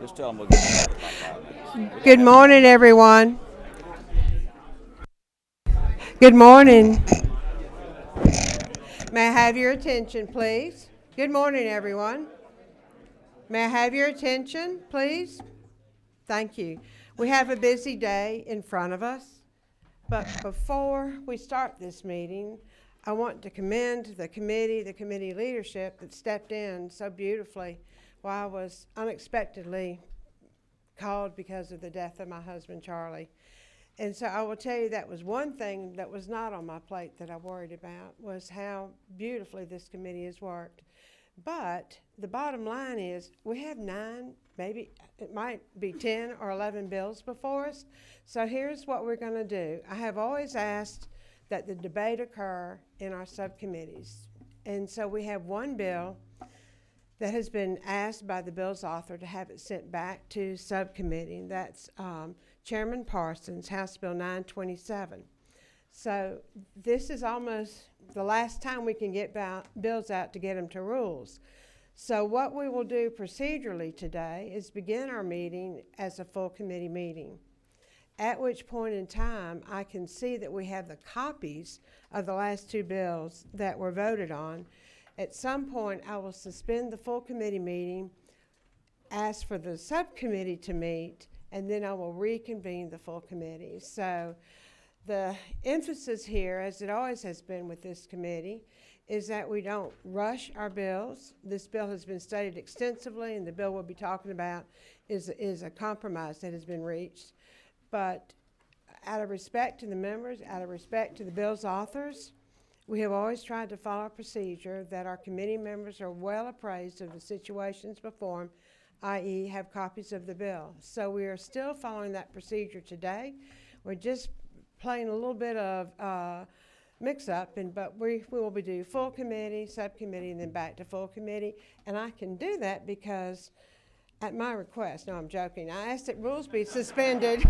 Just tell them we'll get started in about 5 minutes. Good morning, everyone. Good morning. May I have your attention, please? Good morning, everyone. May I have your attention, please? Thank you. We have a busy day in front of us, but before we start this meeting, I want to commend the committee leadership that stepped in so beautifully while I was unexpectedly called because of the death of my husband, Charlie. And so I will tell you that was one thing that was not on my plate that I worried about, was how beautifully this committee has worked. But the bottom line is we have 9, maybe it might be 10 or 11 bills before us. So here's what we're going to do. I have always asked that the debate occur in our subcommittees. And so we have one bill that has been asked by the bill's author to have it sent back to subcommittee, and that's Chairman Parsons' House Bill 927. So this is almost the last time we can get bills out to get them to rules. So what we will do procedurally today is begin our meeting as a full committee meeting, at which point in time I can see that we have the copies of the last 2 bills that were voted on. At some point, I will suspend the full committee meeting, ask for the subcommittee to meet, and then I will reconvene the full committee. So the emphasis here, as it always has been with this committee, is that we don't rush our bills. This bill has been studied extensively, and the bill we'll be talking about is a compromise that has been reached. But out of respect to the members, out of respect to the bill's authors, we have always tried to follow a procedure that our committee members are well appraised of the situations before them, i.e. have copies of the bill. So we are still following that procedure today. We're just playing a little bit of mix-up, but we will be doing full committee, subcommittee, and then back to full committee. And I can do that because at my request, no, I'm joking, I asked that rules be suspended.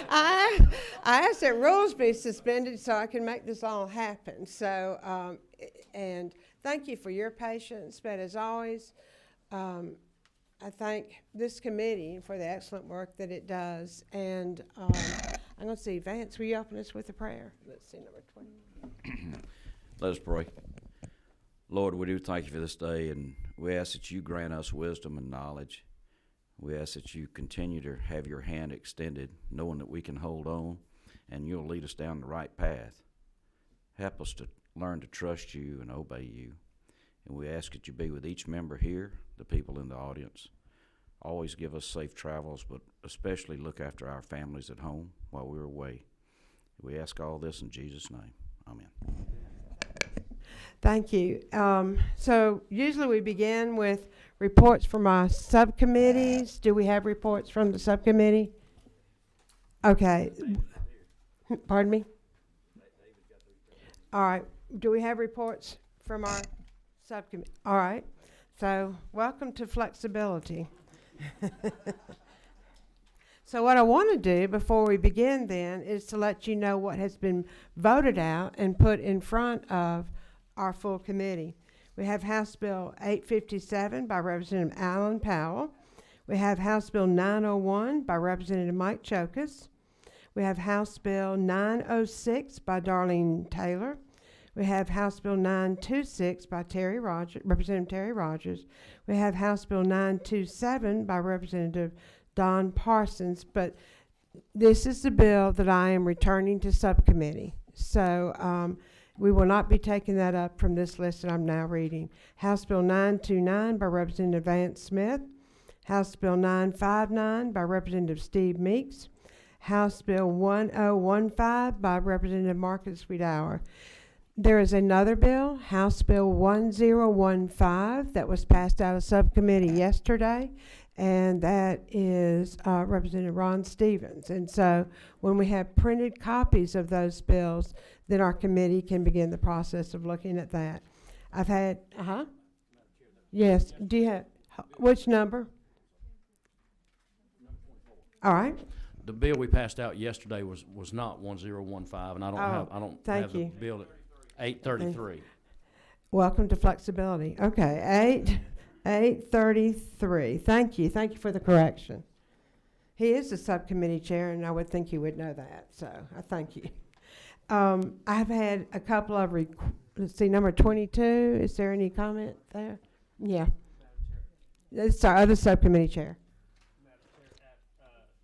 I asked that rules be suspended so I can make this all happen. So, and thank you for your patience, but as always, I thank this committee for the excellent work that it does. And I'm going to see, Vance, will you open us with a prayer? Let's see, number 20. Let us pray. Lord, we do thank you for this day, and we ask that you grant us wisdom and knowledge. We ask that you continue to have your hand extended, knowing that we can hold on, and you'll lead us down the right path. Help us to learn to trust you and obey you. And we ask that you be with each member here, the people in the audience. Always give us safe travels, but especially look after our families at home while we're away. We ask all this in Jesus' name. Amen. Thank you. So usually we begin with reports from our subcommittees. Do we have reports from the subcommittee? Okay. Pardon me? All right. Do we have reports from our subcommittee? All right. So welcome to flexibility. So what I want to do before we begin then is to let you know what has been voted out and put in front of our full committee. We have House Bill 857 by Representative Alan Powell. We have House Bill 901 by Representative Mike Chokas. We have House Bill 906 by Darlene Taylor. We have House Bill 926 by Representative Terry Rogers. We have House Bill 927 by Representative Don Parsons. But this is the bill that I am returning to subcommittee. So we will not be taking that up from this list that I'm now reading. House Bill 929 by Representative Vance Smith. House Bill 959 by Representative Steve Meeks. House Bill 1015 by Representative Marcus Wiedauer. There is another bill, House Bill 1015, that was passed out of subcommittee yesterday, and that is Representative Ron Stevens. And so when we have printed copies of those bills, then our committee can begin the process of looking at that. I've had, yes, do you have, which number? All right. The bill we passed out yesterday was not 1015, and I don't have the bill at 833. Welcome to flexibility. Okay, 8:33. Thank you. Thank you for the correction. He is the subcommittee chair, and I would think you would know that, so I thank you. I've had a couple of, let's see, number 22. Is there any comment there? Yeah. It's our other subcommittee chair. Madam Chair,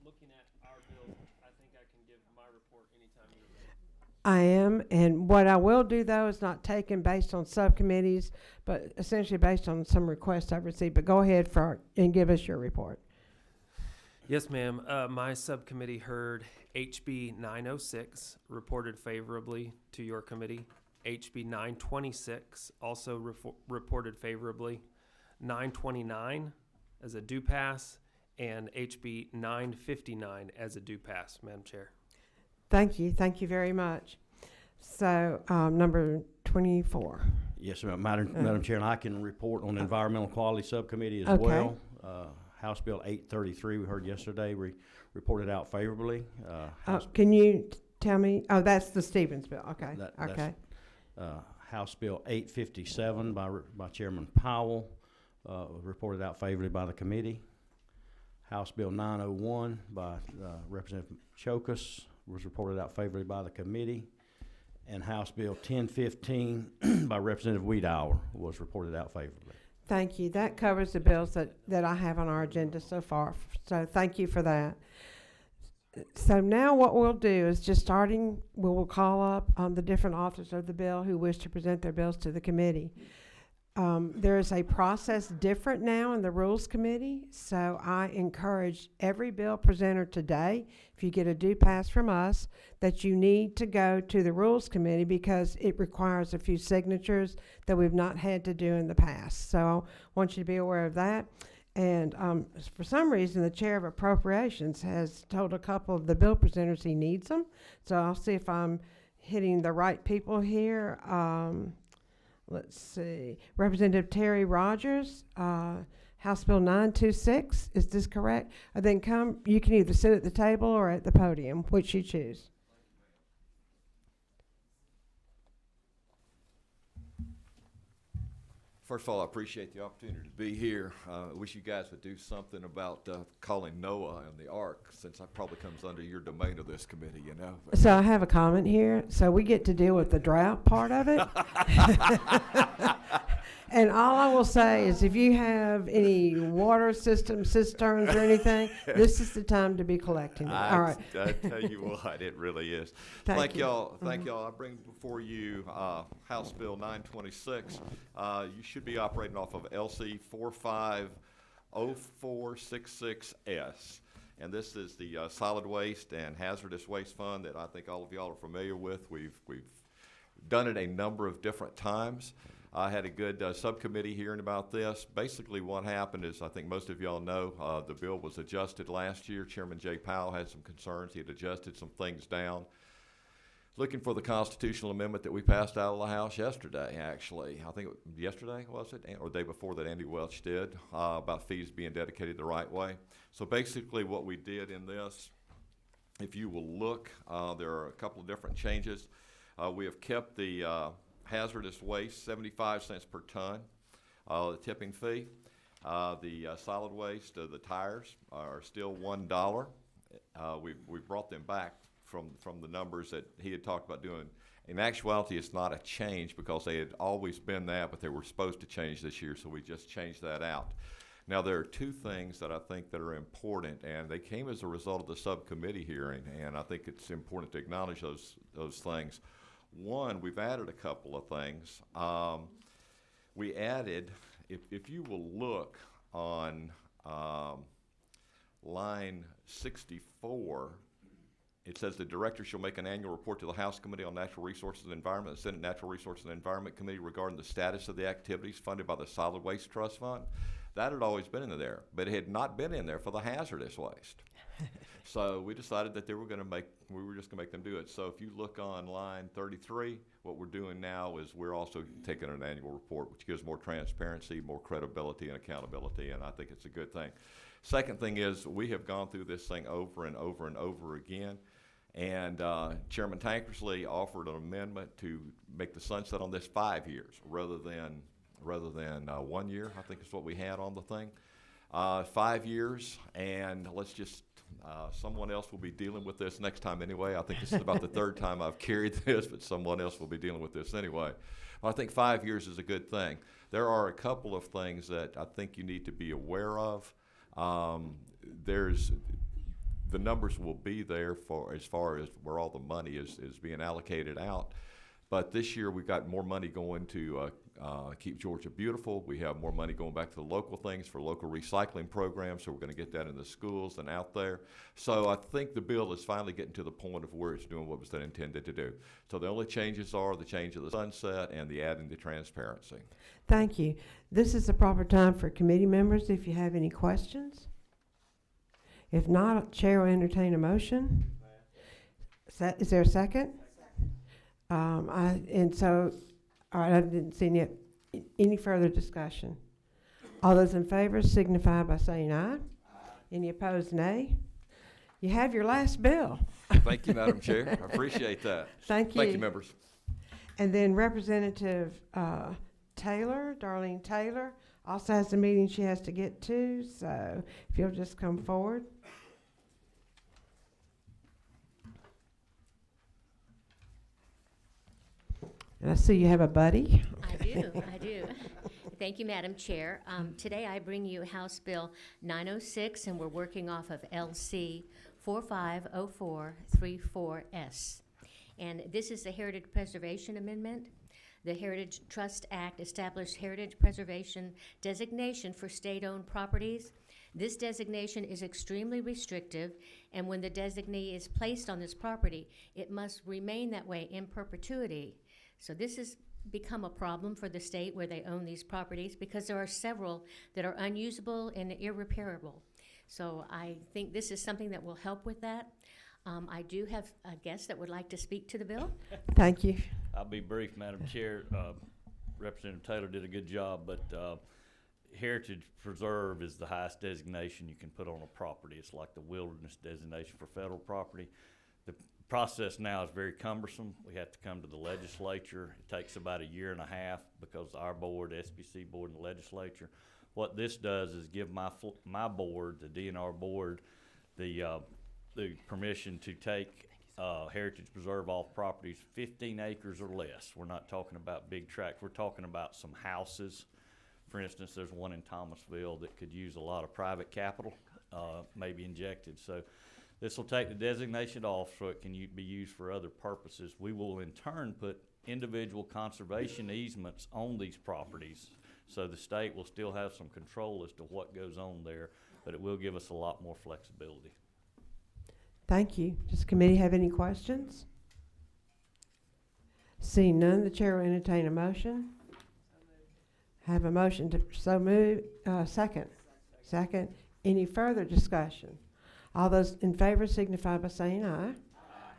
looking at our bill, I think I can give my report anytime you're ready. I am, and what I will do, though, is not taken based on subcommittees, but essentially based on some requests I've received. But go ahead and give us your report. Yes, ma'am. My subcommittee heard HB 906, reported favorably to your committee. HB 926, also reported favorably. 929 as a due pass, and HB 959 as a due pass, Madam Chair. Thank you. Thank you very much. So, number 24. Yes, ma'am. Madam Chair, and I can report on the Environmental Quality Subcommittee as Okay. well. House Bill 833, we heard yesterday, reported out favorably. Can you tell me? Oh, that's the Stevens bill. Okay. That's, Okay. House Bill 857 by Chairman Powell, reported out favorably by the committee. House Bill 901 by Representative Chokas was reported out favorably by the committee. And House Bill 1015 by Representative Wiedauer was reported out favorably. Thank you. That covers the bills that I have on our agenda so far. So thank you for that. So now what we'll do is we will call up the different authors of the bill who wish to present their bills to the committee. There is a process different now in the Rules Committee, so I encourage every bill presenter today, if you get a due pass from us, that you need to go to the Rules Committee because it requires a few signatures that we've not had to do in the past. So I want you to be aware of that. And for some reason, the Chair of Appropriations has told a couple of the bill presenters he needs them. So I'll see if I'm hitting the right people here. Let's see. Representative Terry Rogers, House Bill 926. Is this correct? And then you can either sit at the table or at the podium, which you choose. First of all, I appreciate the opportunity to be here. I wish you guys would do something about calling Noah and the ark, since that probably comes under your domain of this committee, you know. So I have a comment here. So we get to deal with the drought part of it. And all I will say is if you have any water system cisterns or anything, this is the time to be collecting it. All right. I tell you what, it really is. Thank you. Y'all. Thank y'all. I bring before you House Bill 926. You should be operating off of LC 450466S. And this is the Solid Waste and Hazardous Waste Fund that I think all of y'all are familiar with. We've done it a number of different times. I had a good subcommittee hearing about this. Basically what happened is, I think most of y'all know, the bill was adjusted last year. Chairman Jay Powell had some concerns. He had adjusted some things down. Looking for the constitutional amendment that we passed out of the House yesterday, actually. I think yesterday, was it? Or the day before that Andy Welch did, about fees being dedicated the right way. So basically what we did in this, if you will look, there are a couple of different changes. We have kept the hazardous waste, 75 cents per ton, the tipping fee. The solid waste, the tires are still $1. We've brought them back from the numbers that he had talked about doing. In actuality, it's not a change because they had always been that, but they were supposed to change this year, so we just changed that out. Now, there are two things that I think that are important, and they came as a result of the subcommittee hearing, and I think it's important to acknowledge those things. One, we've added a couple of things. We added, if you will look on line 64, it says the director shall make an annual report to the House Committee on Natural Resources and Environment, the Senate Natural Resources and Environment Committee regarding the status of the activities funded by the Solid Waste Trust Fund. That had always been in there, but it had not been in there for the hazardous waste. So we decided that we were just going to make them do it. So if you look on line 33, what we're doing now is we're also taking an annual report, which gives more transparency, more credibility and accountability, and I think it's a good thing. Second thing is we have gone through this thing over and over and over again, and Chairman Tankersley offered an amendment to make the sunset on this 5 years rather than rather than 1 year, I think is what we had on the thing. 5 years, and let's just, someone else will be dealing with this next time anyway. I think this is about the third time I've carried this, but someone else will be dealing with this anyway. I think 5 years is a good thing. There are a couple of things that I think you need to be aware of. The numbers will be there for as far as where all the money is being allocated out. But this year we've got more money going to Keep Georgia Beautiful. We have more money going back to the local things for local recycling programs, so we're going to get that in the schools and out there. So I think the bill is finally getting to the point of where it's doing what was intended to do. So the only changes are the change of the sunset and the adding the transparency. Thank you. This is the proper time for committee members if you have any questions. If not, Chair will entertain a motion. Is there a second? All right, I didn't see any further discussion. All those in favor signify by saying aye. Any opposed, nay. You have your last bill. Thank you, Madam Chair. I appreciate that. Thank you. Thank you, members. And then Representative Taylor, Darlene Taylor, also has a meeting she has to get to, so if you'll just come forward. And I see you have a buddy. I do. Thank you, Madam Chair. Today I bring you House Bill 906, and we're working off of LC 450434S. And this is the Heritage Preservation Amendment. The Heritage Trust Act established heritage preservation designation for state-owned properties. This designation is extremely restrictive, and when the designee is placed on this property, it must remain that way in perpetuity. So this has become a problem for the state where they own these properties because there are several that are unusable and irreparable. So I think this is something that will help with that. I do have a guest that would like to speak to the bill. Thank you. I'll be brief, Madam Chair. Representative Taylor did a good job, but Heritage Preserve is the highest designation you can put on a property. It's like the wilderness designation for federal property. The process now is very cumbersome. We have to come to the legislature. It takes about 1.5 years because our board, SBC board, and the legislature. What this does is give my board, the DNR board, the permission to take Heritage Preserve off properties 15 acres or less. We're not talking about big tracts. We're talking about some houses. For instance, there's one in Thomasville that could use a lot of private capital, maybe injected. So this will take the designation off so it can be used for other purposes. We will in turn put individual conservation easements on these properties. So the state will still have some control as to what goes on there, but it will give us a lot more flexibility. Thank you. Does the committee have any questions? Seeing none, the chair will entertain a motion. Have a motion to so move. Second. Second. Any further discussion? All those in favor signify by saying aye.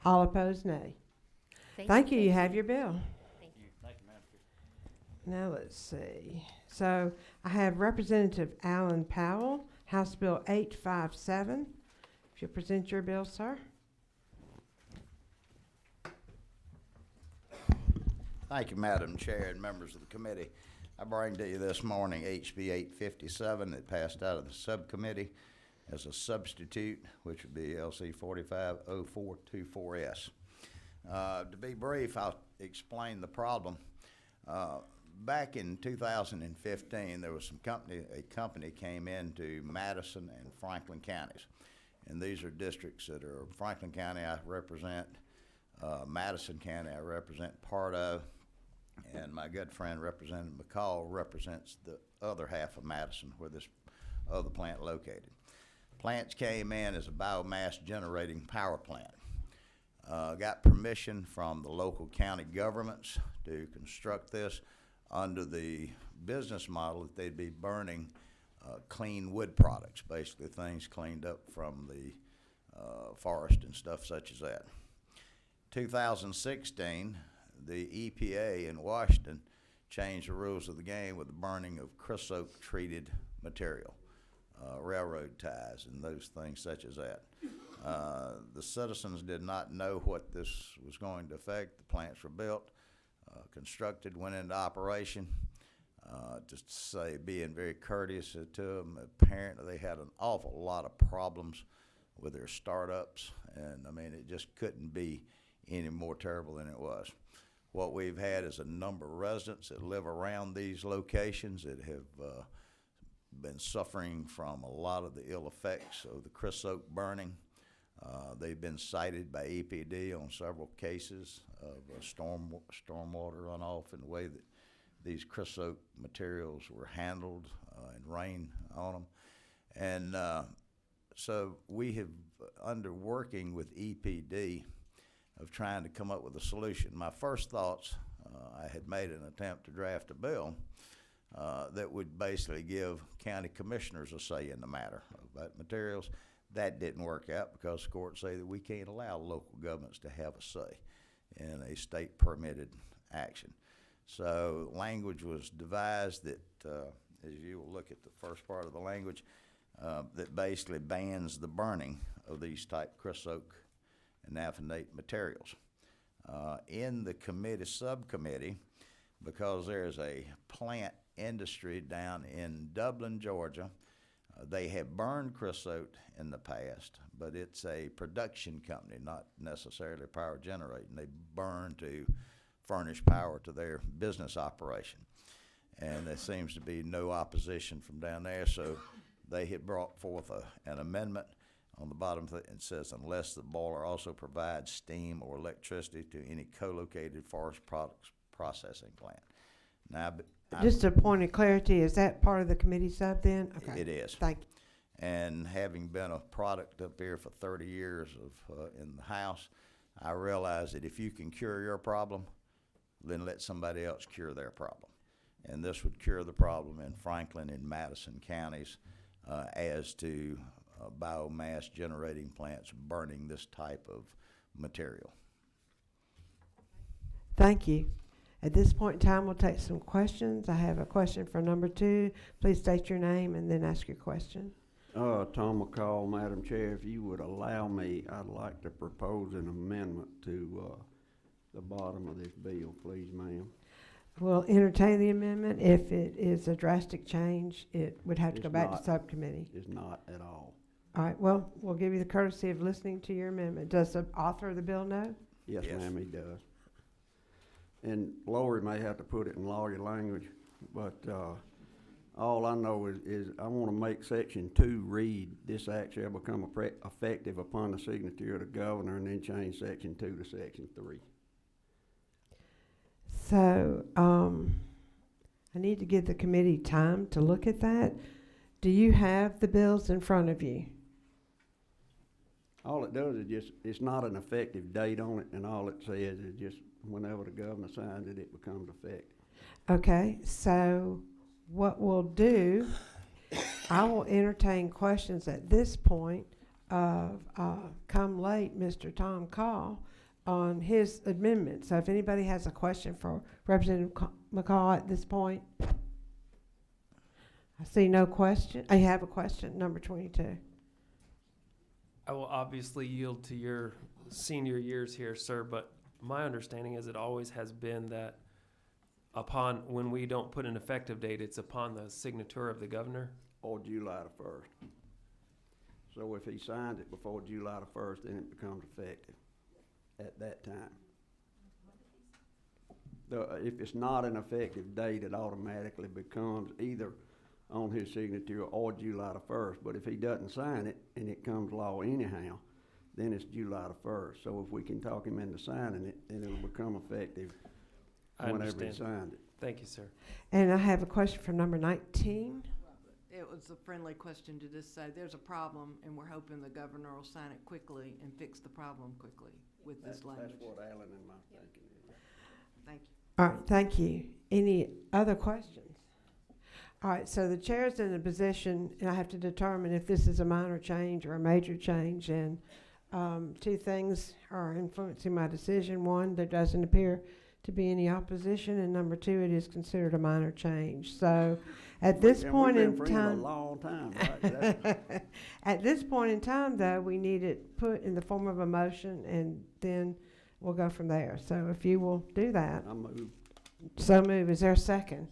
All opposed, nay. Thank you. You have your bill. Thank you. Thank you, Madam Chair. Now let's see. So I have Representative Alan Powell, House Bill 857. If you'll present your bill, sir. Thank you, Madam Chair and members of the committee. I bring to you this morning HB 857 that passed out of the subcommittee as a substitute, which would be LC 450424S. To be brief, I'll explain the problem. Back in 2015, there was a company came into Madison and Franklin counties. And these are districts that are Franklin County I represent, Madison County I represent part of, and my good friend Representative McCall represents the other half of Madison where this other plant located. Plants came in as a biomass generating power plant. Got permission from the local county governments to construct this under the business model that they'd be burning clean wood products, basically things cleaned up from the forest and stuff such as that. 2016, the EPA in Washington changed the rules of the game with the burning of creosote treated material, railroad ties and those things such as that. The citizens did not know what this was going to affect. The plants were built, constructed, went into operation. just say, being very courteous to them. Apparently, they had an awful lot of problems with their startups, and I mean, it just couldn't be any more terrible than it was. What we've had is a number of residents that live around these locations that have been suffering from a lot of the ill effects of the creosote burning. They've been cited by EPD on several cases of stormwater runoff and the way that these creosote materials were handled and rain on them. And so we have, under working with EPD, of trying to come up with a solution. My first thoughts, I had made an attempt to draft a bill that would basically give county commissioners a say in the matter about materials. That didn't work out because the courts say that we can't allow local governments to have a say in a state permitted action. So language was devised that, as you will look at the first part of the language, that basically bans the burning of these type creosote and naphthenate materials. In the subcommittee, because there's a plant industry down in Dublin, Georgia, they have burned creosote in the past, but it's a production company, not necessarily power generating. They burn to furnish power to their business operation. And there seems to be no opposition from down there, so they had brought forth an amendment on the bottom of it. It says, unless the boiler also provides steam or electricity to any co-located forest products processing plant. Now, Just a point of clarity, is that part of the committee sub then? Okay. It is. Thank you. And having been a product up here for 30 years in the house, I realize that if you can cure your problem, then let somebody else cure their problem. And this would cure the problem in Franklin and Madison counties as to biomass generating plants burning this type of material. Thank you. At this point in time, we'll take some questions. I have a question for number 2. Please state your name and then ask your question. Tom McCall, Madam Chair, if you would allow me, I'd like to propose an amendment to the bottom of this bill, please, ma'am. We'll entertain the amendment. If it is a drastic change, it would have to It's go back to not. subcommittee. It's not at all. All right, well, we'll give you the courtesy of listening to your amendment. Does the author of the bill know? Yes, Yes. ma'am, he does. And Lori may have to put it in lawyer language, but all I know is I want to make Section 2 read, this act shall become effective upon the signature of the governor, and then change Section 2 to Section 3. So, I need to give the committee time to look at that. Do you have the bills in front of you? All it does is just, it's not an effective date on it, and all it says is just whenever the governor signs it, it becomes effective. Okay, so what we'll do, I will entertain questions at this point of come late Mr. Tom Call on his amendment. So if anybody has a question for Representative McCall at this point. I see no question. I have a question, number 22. I will obviously yield to your senior years here, sir, but my understanding is it always has been that upon, when we don't put an effective date, it's upon the signature of the governor. Or July the 1st. So if he signs it before July the 1st, then it becomes effective at that time. If it's not an effective date, it automatically becomes either on his signature or July the 1st. But if he doesn't sign it and it comes law anyhow, then it's July the 1st. So if we can talk him into signing it, then it'll become effective I whenever he understand. signed it. Thank you, sir. And I have a question for number 19. It was a friendly question to just say, there's a problem, and we're hoping the governor will sign it quickly and fix the problem quickly with this language. That's what Alan and my thinking is. Thank you. All right, thank you. Any other questions? All right, so the chair's in a position, and I have to determine if this is a minor change or a major change, and 2 things are influencing my decision. 1, there doesn't appear to be any opposition, and number 2, it is considered a minor change. So at this point in We've been friends time, a long time, right? That's- at this point in time, though, we need it put in the form of a motion, and then we'll go from there. So if you will do that. I move. So move. Is there a second?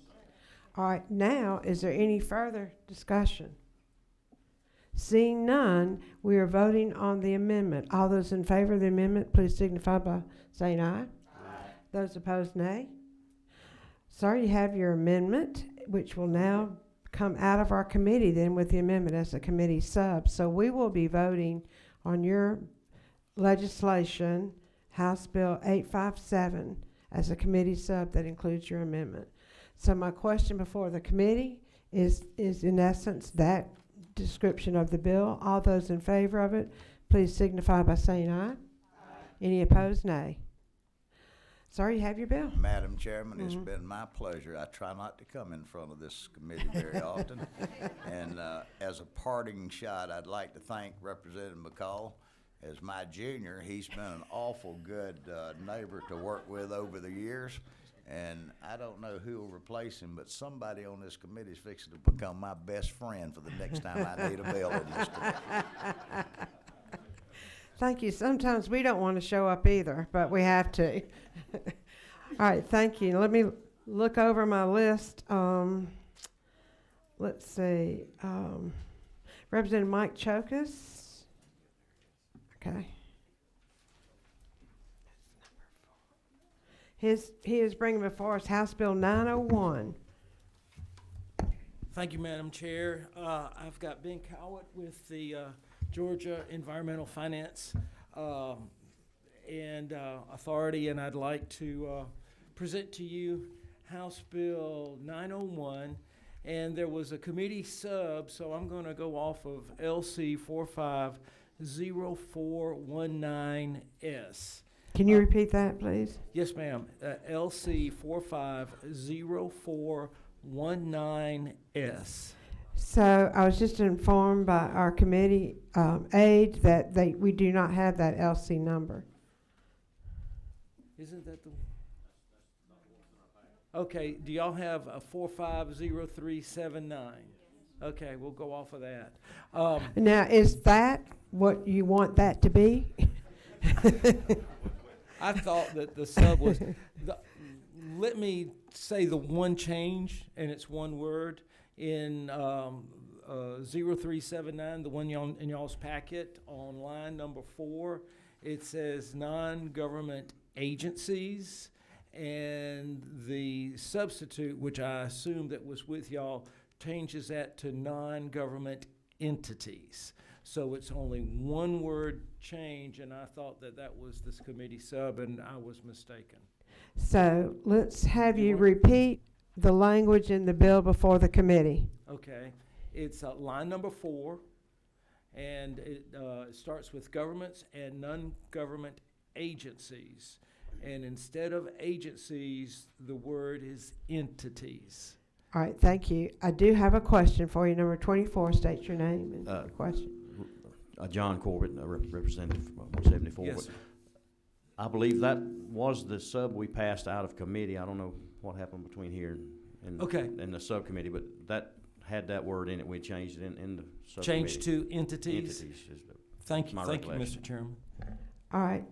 All right, now, is there any further discussion? Seeing none, we are voting on the amendment. All those in favor of the amendment, please signify by saying aye. Aye. Those opposed, nay. Sir, you have your amendment, which will now come out of our committee then with the amendment as a committee sub. So we will be voting on your legislation, House Bill 857, as a committee sub that includes your amendment. So my question before the committee is in essence that description of the bill. All those in favor of it, please signify by saying aye. Aye. Any opposed, nay. Sir, you have your bill. Madam Chairman, it's been my pleasure. I try not to come in front of this committee very often. And as a parting shot, I'd like to thank Representative McCall. As my junior, he's been an awful good neighbor to work with over the years. And I don't know who will replace him, but somebody on this committee is fixing to become my best friend for the next time I need a bill in this committee. Thank you. Sometimes we don't want to show up either, but we have to. All right, thank you. Let me look over my list. Let's see. Representative Mike Chokas. Okay. He is bringing before us House Bill 901. Thank you, Madam Chair. I've got Ben Cowett with the Georgia Environmental Finance and Authority, and I'd like to present to you House Bill 901. And there was a committee sub, so I'm going to go off of LC 450419S. Can you repeat that, please? Yes, ma'am. LC 450419S. So I was just informed by our committee aide that we do not have that LC number. Isn't that the? Okay. Do y'all have a 450379? Okay, we'll go off of that. Now, is that what you want that to be? I thought that the sub was. Let me say the one change, and it's one word in 0379, the one in y'all's packet on line number 4. It says non-government agencies, and the substitute, which I assume that was with y'all, changes that to non-government entities. So it's only one word change, and I thought that that was this committee sub, and I was mistaken. So let's have you repeat the language in the bill before the committee. Okay. It's line number 4, and it starts with governments and non-government agencies. And instead of agencies, the word is entities. All right, thank you. I do have a question for you. Number 24, state your name and your question. John Corbett, Representative 174. Yes, sir. I believe that was the sub we passed out of committee. I don't know what happened between here and the subcommittee, but that had that word in it. We changed it in the subcommittee. Changed to entities? Entities. Thank you, Mr. Chairman. All right.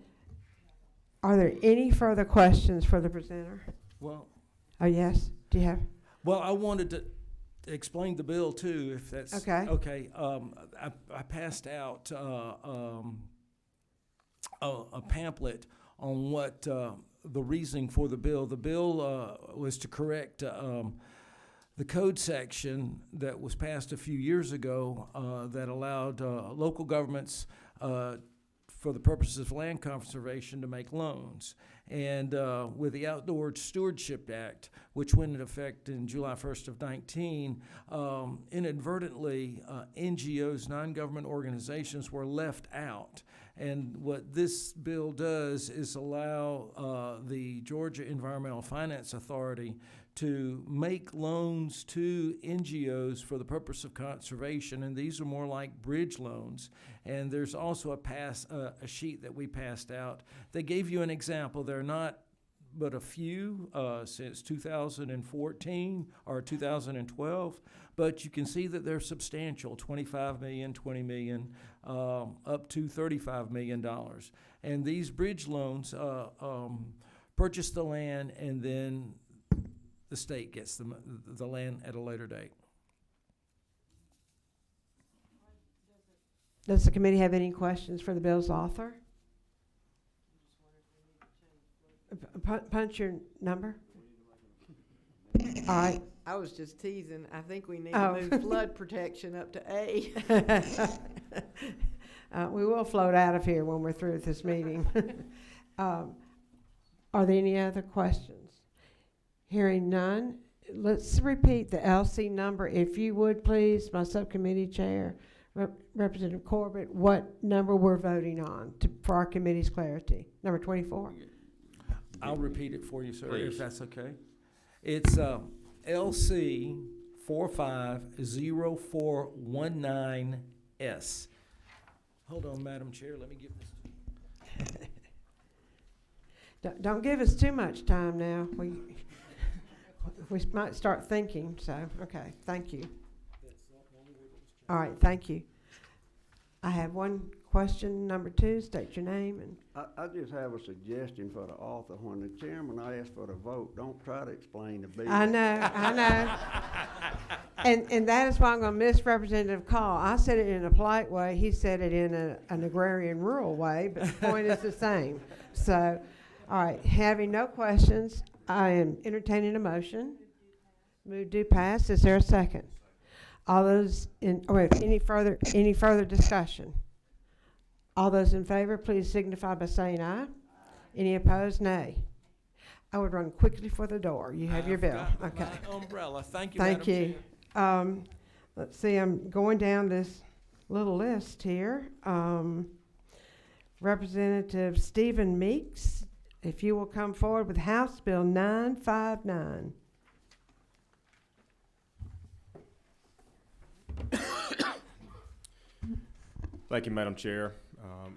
Are there any further questions for the presenter? Well. Oh, yes. Do you have? Well, I wanted to explain the bill too, if that's okay. Okay. I passed out a pamphlet on what the reasoning for the bill. The bill was to correct the code section that was passed a few years ago that allowed local governments for the purposes of land conservation to make loans. And with the Outdoor Stewardship Act, which went into effect in July 1st of 19, inadvertently NGOs, non-government organizations, were left out. And what this bill does is allow the Georgia Environmental Finance Authority to make loans to NGOs for the purpose of conservation, and these are more like bridge loans. And there's also a sheet that we passed out. They gave you an example. There are not but a few since 2014 or 2012, but you can see that they're substantial, $25 million, $20 million, up to $35 million. And these bridge loans purchase the land and then the state gets the land at a later date. Does the committee have any questions for the bill's author? Punch your number. All right. I was just teasing. I think we need Oh. to move flood protection up to A. We will float out of here when we're through with this meeting. Are there any other questions? Hearing none, let's repeat the LC number, if you would, please, my subcommittee chair, Representative Corbett, what number we're voting on for our committee's clarity. Number 24? I'll repeat it for you, sir, Please. if that's okay. It's LC 450419S. Hold on, Madam Chair, let me give this to you. Don't give us too much time now. We might start thinking, so, okay, thank you. All right, thank you. I have one question, number 2, state your name and. I just have a suggestion for the author. When the chairman asks for the vote, don't try to explain the bill. I know. And that is why I'm going to miss Representative Call. I said it in a polite way. He said it in an agrarian rural way, but the point is the same. So, all right, having no questions, I am entertaining a motion. Move do pass. Is there a second? All those any further discussion? All those in favor, please signify by saying aye. Any opposed, nay. I would run quickly for the door. You have your bill. Okay. My umbrella, thank you, Thank Madam you. Chair. Let's see, I'm going down this little list here. Representative Stephen Meeks, if you will come forward with House Bill 959. Thank you, Madam Chair,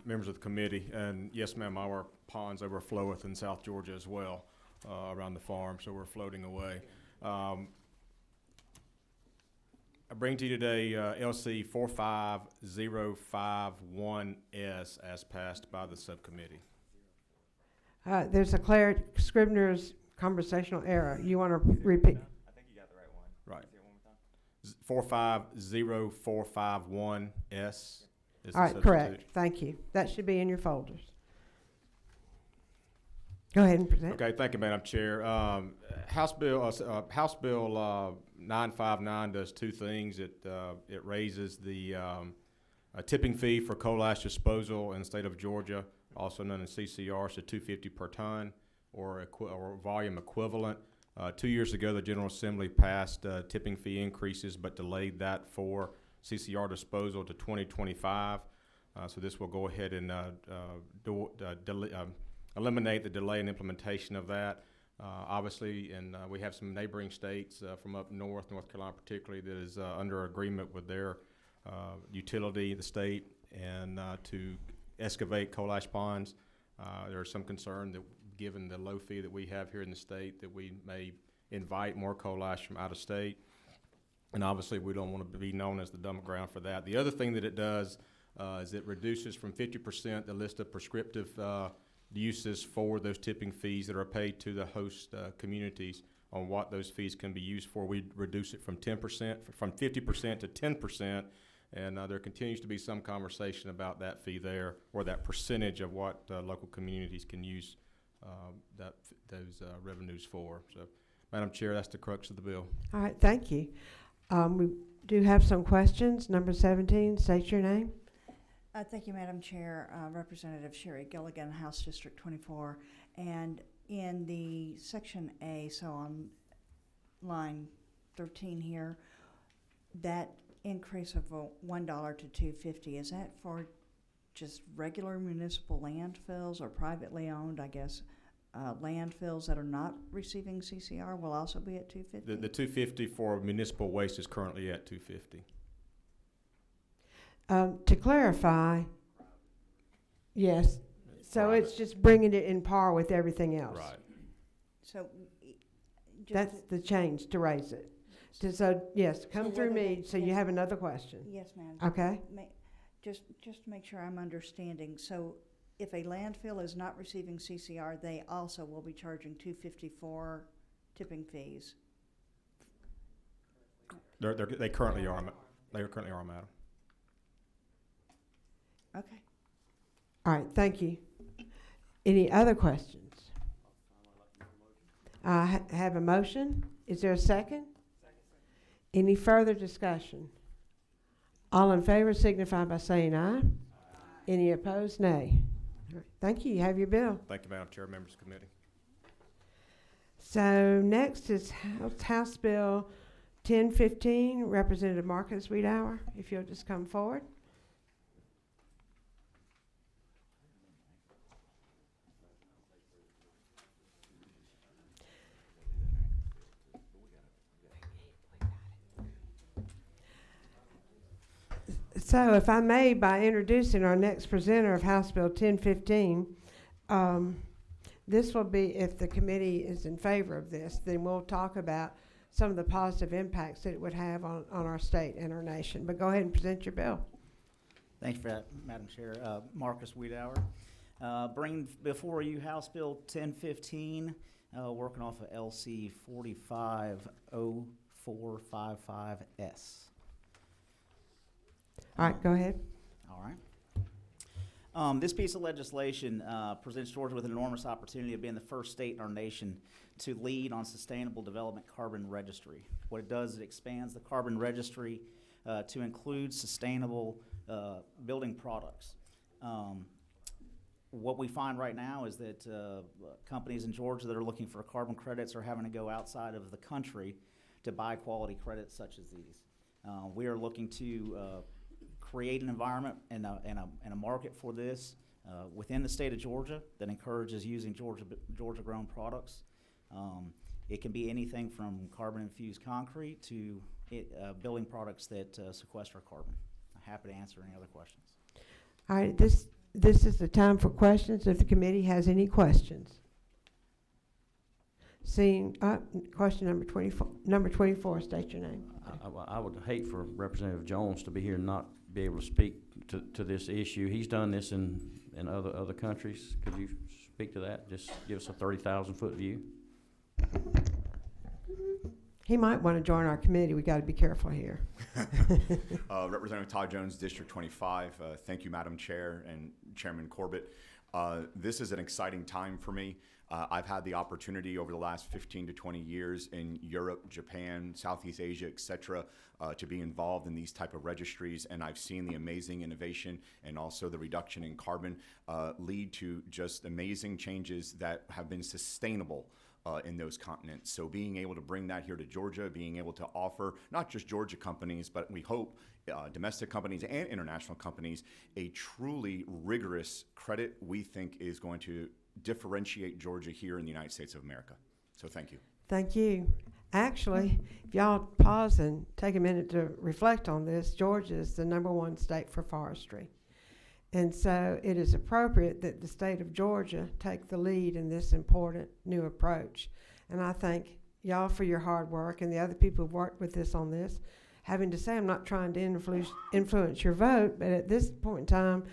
members of the committee, and yes, ma'am, our ponds overfloweth in South Georgia as well, around the farm, so we're floating away. I bring to you today LC 45051S as passed by the subcommittee. There's a Scribner's conversational error. You want to repeat? I think you got the right one. Right. Say it one more time. 4505451S. Is All the right, substitute. correct. Thank you. That should be in your folders. Go ahead and present. Okay, thank you, Madam Chair. House Bill 959 does two things. It raises the tipping fee for coal ash disposal in the state of Georgia, also known as CCR, to $2.50 per ton or volume equivalent. 2 years ago, the General Assembly passed tipping fee increases, but delayed that for CCR disposal to 2025. So this will go ahead and eliminate the delay in implementation of that. Obviously, and we have some neighboring states from up north, North Carolina particularly, that is under agreement with their utility, the state, and to excavate coal ash ponds. There is some concern that given the low fee that we have here in the state, that we may invite more coal ash from out of state. And obviously, we don't want to be known as the dumbing ground for that. The other thing that it does is it reduces from 50% the list of prescriptive uses for those tipping fees that are paid to the host communities on what those fees can be used for. We reduce it from 10%, from 50% to 10%, and there continues to be some conversation about that fee there, or that percentage of what local communities can use those revenues for. So, Madam Chair, that's the crux of the bill. All right, thank you. We do have some questions. Number 17, state your name. Thank you, Madam Chair. Representative Sherry Gilligan, House District 24. And in the Section A, so on line 13 here, that increase of $1 to $2.50, is that for just regular municipal landfills or privately owned, I guess, landfills that are not receiving CCR will also be at $2.50? The $2.50 for municipal waste is currently at $2.50. To clarify, yes, so Private. it's just bringing it in par with everything else. Right. So That's the change to raise it. So, yes, come So through whether me, they- so you yes. have another question. Yes, ma'am. Okay? Just to make sure I'm understanding, so if a landfill is not receiving CCR, they also will be charging $2.54 tipping fees? They currently are, madam. Okay. All right, thank you. Any other questions? I have a motion. Is there a second? Any further discussion? All in favor signify by saying aye. Any opposed, nay. All right, thank you. You have your bill. Thank you, Madam Chair, members of the committee. So next is House Bill 1015, Representative Marcus Wiedauer, if you'll just come forward. So if I may, by introducing our next presenter of House Bill 1015, this will be, if the committee is in favor of this, then we'll talk about some of the positive impacts that it would have on our state and our nation. But go ahead and present your bill. Thank you for that, Madam Chair. Marcus Wiedauer. Bringing before you House Bill 1015, working off of LC 450455S. All right, go ahead. All right. This piece of legislation presents Georgia with an enormous opportunity of being the first state in our nation to lead on sustainable development carbon registry. What it does is it expands the carbon registry to include sustainable building products. What we find right now is that companies in Georgia that are looking for carbon credits are having to go outside of the country to buy quality credits such as these. We are looking to create an environment and a market for this within the state of Georgia that encourages using Georgia-grown products. It can be anything from carbon-infused concrete to building products that sequester carbon. I'm happy to answer any other questions. All right, this is the time for questions, if the committee has any questions. Seeing, question number 24, state your name. I would hate for Representative Jones to be here and not be able to speak to this issue. He's done this in other countries. Could you speak to that? Just give us a 30,000-foot view. He might want to join our committee. We got to be careful here. Representative Todd Jones, District 25. Thank you, Madam Chair and Chairman Corbett. This is an exciting time for me. I've had the opportunity over the last 15 to 20 years in Europe, Japan, Southeast Asia, et cetera, to be involved in these type of registries, and I've seen the amazing innovation and also the reduction in carbon lead to just amazing changes that have been sustainable in those continents. So being able to bring that here to Georgia, being able to offer not just Georgia companies, but we hope domestic companies and international companies a truly rigorous credit, we think is going to differentiate Georgia here in the United States of America. So thank you. Thank you. Actually, if y'all pause and take a minute to reflect on this, Georgia is the #1 state for forestry. And so it is appropriate that the state of Georgia take the lead in this important new approach. And I thank y'all for your hard work and the other people who've worked with us on this. Having to say, I'm not trying to influence your vote, but at this point in time,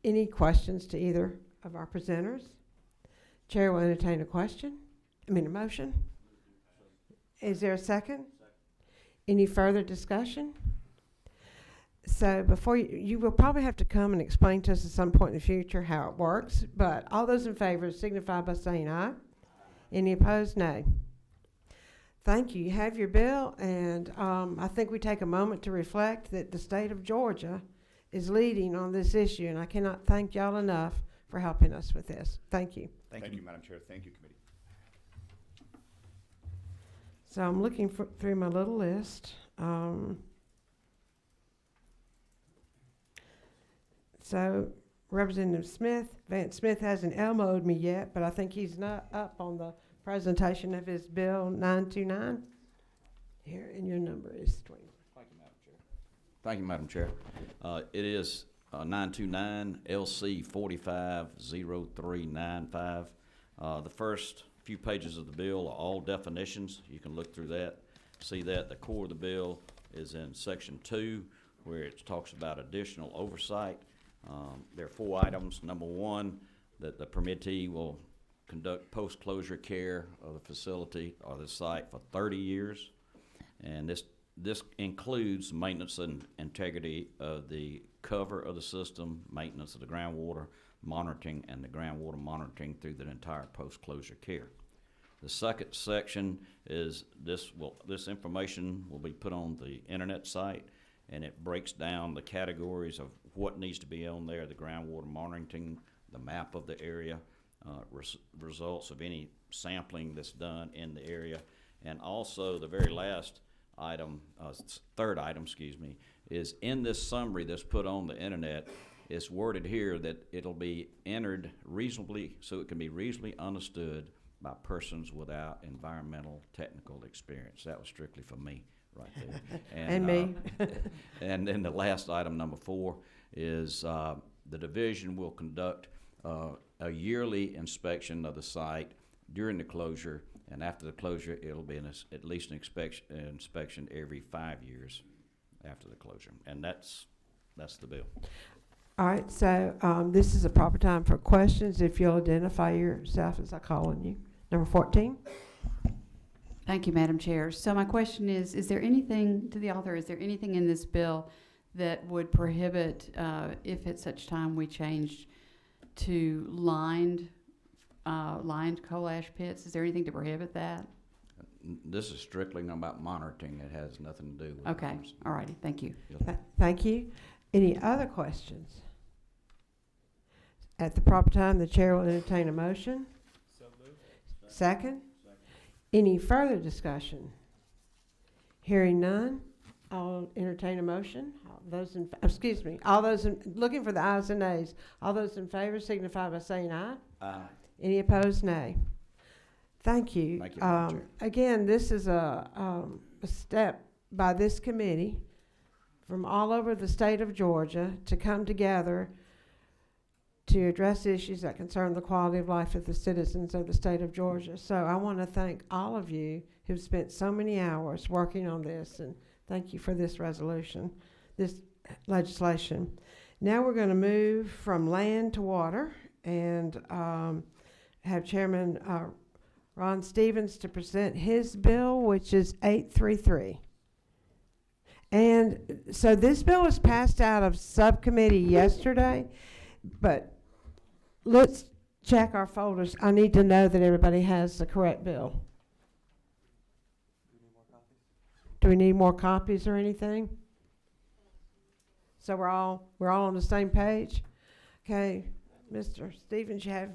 any questions to either of our presenters? Chair will entertain a motion. Is there a second? Any further discussion? So before you will probably have to come and explain to us at some point in the future how it works, but all those in favor signify by saying aye. Any opposed, nay. Thank you. You have your bill, and I think we take a moment to reflect that the state of Georgia is leading on this issue, and I cannot thank y'all enough for helping us with this. Thank you. Thank you, Madam Chair. Thank you, committee. So I'm looking through my little list. So Representative Vance Smith hasn't Elmo'd me yet, but I think he's not up on the presentation of his bill 929. Here, and your number is 20. Thank you, Madam Chair. Thank you, Madam Chair. It is 929 LC 450395. The first few pages of the bill are all definitions. You can look through that, see that. The core of the bill is in section 2, where it talks about additional oversight. There are 4 items. Number 1, that the permittee will conduct post-closure care of the facility or the site for 30 years. And this includes maintenance and integrity of the cover of the system, maintenance of the groundwater monitoring, and the groundwater monitoring through the entire post-closure care. The second section is this information will be put on the internet site, and it breaks down the categories of what needs to be on there: the groundwater monitoring, the map of the area, results of any sampling that's done in the area, and also the very last item, third item, is in this summary that's put on the internet. It's worded here that it'll be entered reasonably, so it can be reasonably understood by persons without environmental technical experience. That was strictly for me right there. And me. And then the last item, number 4, is the division will conduct a yearly inspection of the site during the closure, and after the closure, it'll be at least an inspection every 5 years after the closure. And that's the bill. All right, so this is a proper time for questions. If you'll identify yourself as I call on you. Number 14. Thank you, Madam Chair. So my question is there anything, to the author, is there anything in this bill that would prohibit, if at such time we changed to lined coal ash pits? Is there anything to prohibit that? This is strictly about monitoring. It has nothing to do with Okay, all righty, thank you. Thank you. Any other questions? At the proper time, the chair will entertain a motion. So moved. Second? Any further discussion? Hearing none, I'll entertain a motion. All those looking for the ayes and nays. All those in favor signify by saying aye. Aye. Any opposed, nay. Thank you. Thank you, Madam Chair. Again, this is a step by this committee from all over the state of Georgia to come together to address issues that concern the quality of life of the citizens of the state of Georgia. So I want to thank all of you who've spent so many hours working on this, and thank you for this legislation. Now we're going to move from land to water and have Chairman Ron Stevens to present his bill, which is 833. And so this bill was passed out of subcommittee yesterday, but let's check our folders. I need to know that everybody has the correct bill. Do we need more copies or anything? So we're all on the same page? Okay, Mr. Stevens, you have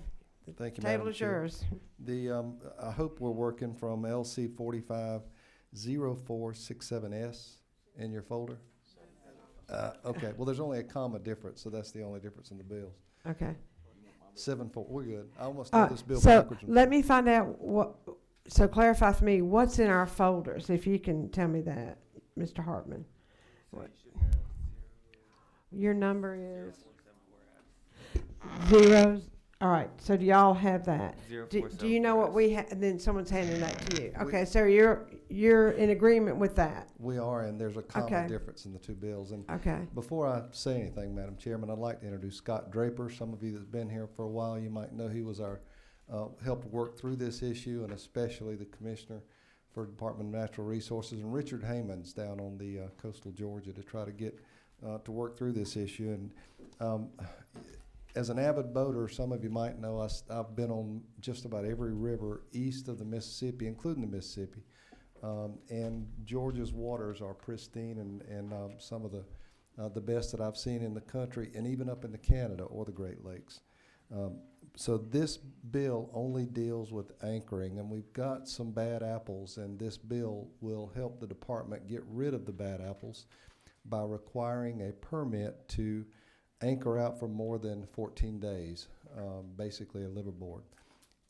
Thank you, the table Madam is Chair. yours. I hope we're working from LC 450467S in your folder. Okay, well, there's only a comma difference, so that's the only difference in the bills. Okay. 74, we're good. I almost know this bill So backwards. let me find out so clarify for me, what's in our folders, if you can tell me that, Mr. Hartman. Your number is zeros. All right, so do y'all have that? Do you know what we have? And then someone's handing that to you. Okay, so you're in agreement with that? We are, and there's a comma difference in the two bills. And before I say anything, Madam Chairman, I'd like to introduce Scott Draper. Some of you that's been here for a while, you might know he was our helped work through this issue, and especially the Commissioner for Department of Natural Resources, and Richard Haymans down on the coastal Georgia to try to get to work through this issue. And as an avid boater, some of you might know I've been on just about every river east of the Mississippi, including the Mississippi. And Georgia's waters are pristine and some of the best that I've seen in the country, and even up into Canada or the Great Lakes. So this bill only deals with anchoring, and we've got some bad apples, and this bill will help the department get rid of the bad apples by requiring a permit to anchor out for more than 14 days, basically a liverboard.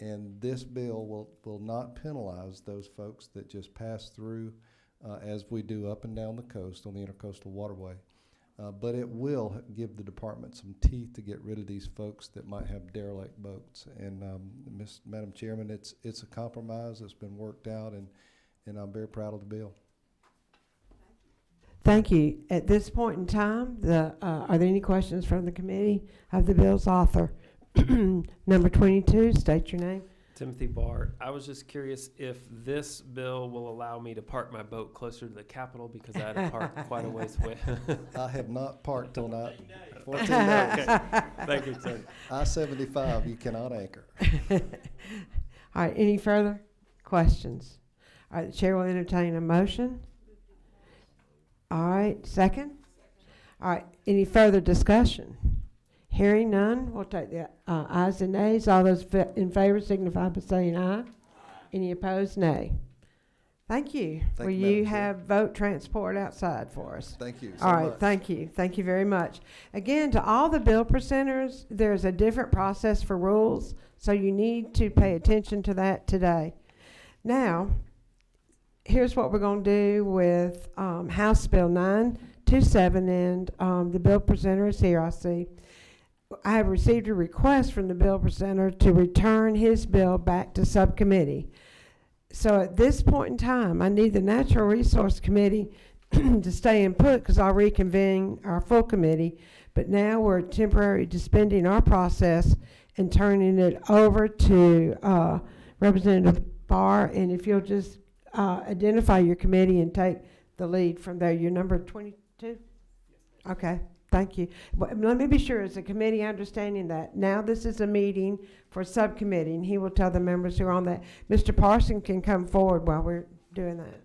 And this bill will not penalize those folks that just pass through as we do up and down the coast on the Intercoastal Waterway. But it will give the department some teeth to get rid of these folks that might have derelict boats. And Madam Chairman, it's a compromise that's been worked out, and I'm very proud of the bill. Thank you. At this point in time, are there any questions from the committee of the bill's author? Number 22, state your name. Timothy Barr. I was just curious if this bill will allow me to park my boat closer to the Capitol, because I had to park quite a ways away. I have not parked till now. 14 days. Okay. Thank you, sir. I-75, you cannot anchor. All right, any further questions? All right, the chair will entertain a motion. All right, second? All right, any further discussion? Hearing none, we'll take the ayes and nays. All those in favor signify by saying aye. Any opposed, nay. Thank you. Thank Will you, Madam you Chair. have vote transport outside for us? Thank you so All right, much. thank you. Thank you very much. Again, to all the bill presenters, there's a different process for rules, so you need to pay attention to that today. Now, here's what we're going to do with House Bill 927, and the bill presenter is here, I see. I have received a request from the bill presenter to return his bill back to subcommittee. So at this point in time, I need the Natural Resource Committee to stay and put, because I'll reconvene our full committee. But now we're temporarily suspending our process and turning it over to Representative Barr. And if you'll just identify your committee and take the lead from there. You're number 22? Okay. Thank you. But let me be sure, is the committee understanding that? Now this is a meeting for subcommittee, and he will tell the members who are on that. Mr. Parson can come forward while we're doing that.